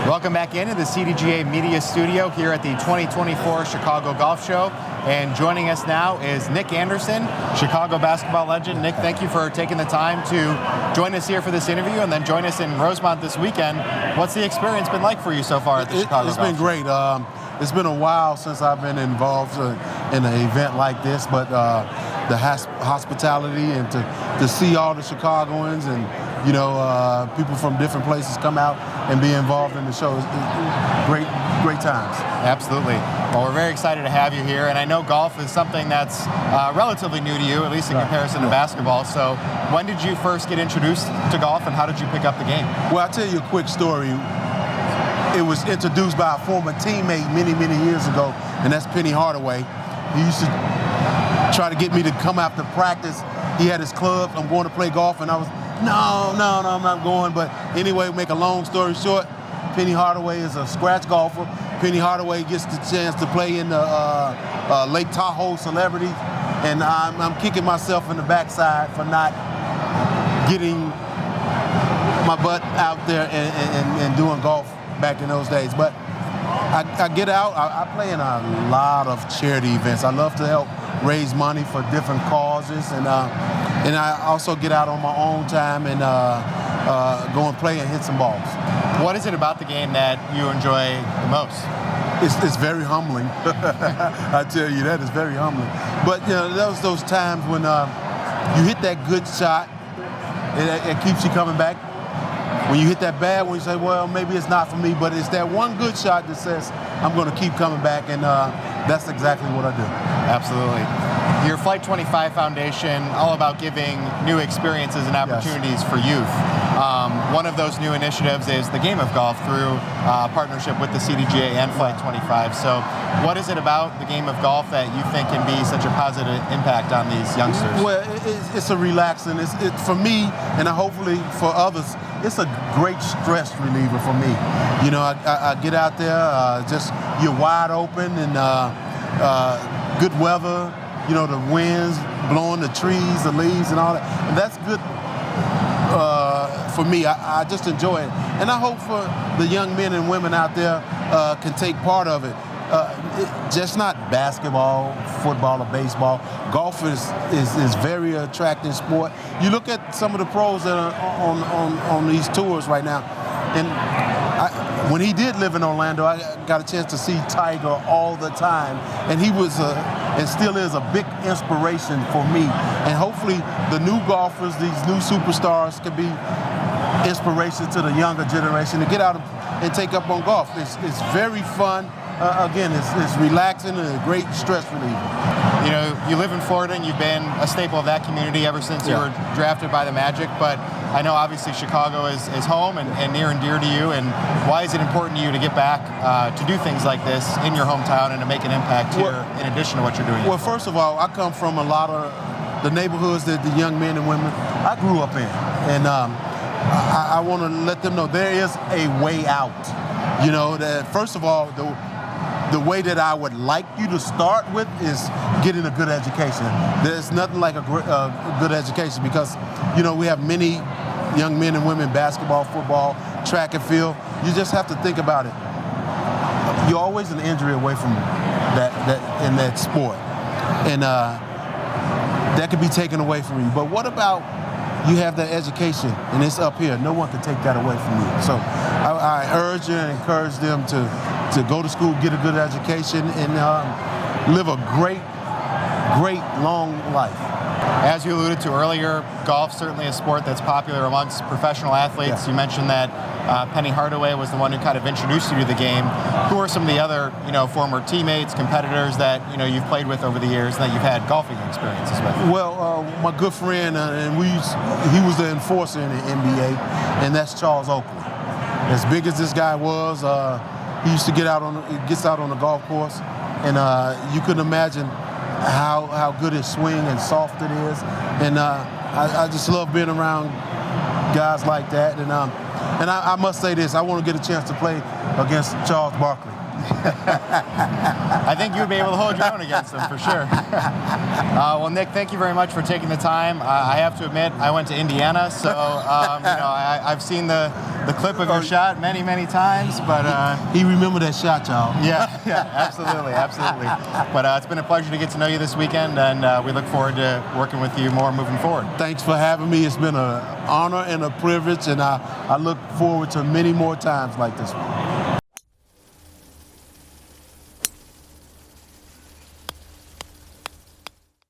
Welcome back into the CDGA Media Studio here at the 2024 Chicago Golf Show. And joining us now is Nick Anderson, Chicago basketball legend. Nick, thank you for taking the time to join us here for this interview and then join us in Rosemont this weekend. What's the experience been like for you so far at the Chicago Golf Show? It's been great. It's been a while since I've been involved in an event like this, but the hospitality and to see all the Chicagoans and people from different places come out and be involved in the show is great times. Absolutely. Well, we're very excited to have you here, and I know golf is something that's relatively new to you, at least in comparison to basketball. So when did you first get introduced to golf, and how did you pick up the game? Well, I'll tell you a quick story. It was introduced by a former teammate many years ago, and that's Penny Hardaway. He used to try to get me to come after practice. He had his clubs. I'm going to play golf, and I was, no, I'm not going. But anyway, make a long story short, Penny Hardaway is a scratch golfer. Penny Hardaway gets the chance to play in the Lake Tahoe Celebrities, and I'm kicking myself in the backside for not getting my butt out there and doing golf back in those days. But I get out. I play in a lot of charity events. I love to help raise money for different causes, and I also get out on my own time and go and play and hit some balls. What is it about the game that you enjoy the most? It's very humbling. I tell you that, it's very humbling. But those times when you hit that good shot, it keeps you coming back. When you hit that bad one, you say, well, maybe it's not for me, but it's that one good shot that says I'm going to keep coming back, and that's exactly what I do. Absolutely. Your Flight 25 Foundation, all about giving new experiences and opportunities for youth. One of those new initiatives is the game of golf through a partnership with the CDGA and Flight 25. So what is it about the game of golf that you think can be such a positive impact on these youngsters? Well, it's a relaxing. It's for me, and hopefully for others, it's a great stress reliever for me. I get out there, just you're wide open and good weather. The winds blowing the trees, the leaves, and all that. And that's good for me. I just enjoy it. And I hope for the young men and women out there can take part of it. Just not basketball, football, or baseball. Golf is very attractive sport. You look at some of the pros that are on these tours right now, and when he did live in Orlando, I got a chance to see Tiger all the time, and he was and still is a big inspiration for me. And hopefully the new golfers, these new superstars, can be inspiration to the younger generation to get out and take up on golf. It's very fun. Again, it's relaxing and a great stress reliever. You live in Florida and you've been a staple of that community ever since you were drafted by the Magic, but I know obviously Chicago is home and near and dear to you, and why is it important to you to get back to do things like this in your hometown and to make an impact here in addition to what you're doing? Well, first of all, I come from a lot of the neighborhoods that the young men and women I grew up in, and I want to let them know there is a way out. That first of all, the way that I would like you to start with is getting a good education. There's nothing like a good education because, we have many young men and women, basketball, football, track and field. You just have to think about it. You're always an injury away from that in that sport. And that could be taken away from you. But what about you have that education and it's up here? No one can take that away from you. So I urge and encourage them to go to school, get a good education, and live a great long life. As you alluded to earlier, golf certainly a sport that's popular amongst professional athletes. Yeah. You mentioned that Penny Hardaway was the one who kind of introduced you to the game. Who are some of the other, former teammates, competitors that you've played with over the years and that you've had golfing experiences with? Well, my good friend, and he was the enforcer in the NBA, and that's Charles Oakley. As big as this guy was, he used to gets out on the golf course, and you couldn't imagine how good his swing and soft it is. And I just love being around guys like that. And I must say this, I want to get a chance to play against Charles Barkley. I think you'd be able to hold your own against them for sure. Well, Nick, thank you very much for taking the time. I have to admit, I went to Indiana, so I've seen the clip of your shot many, many times. But he remembered that shot, y'all. Yeah, absolutely. But it's been a pleasure to get to know you this weekend, and we look forward to working with you more moving forward. Thanks for having me. It's been an honor and a privilege, and I look forward to many more times like this one.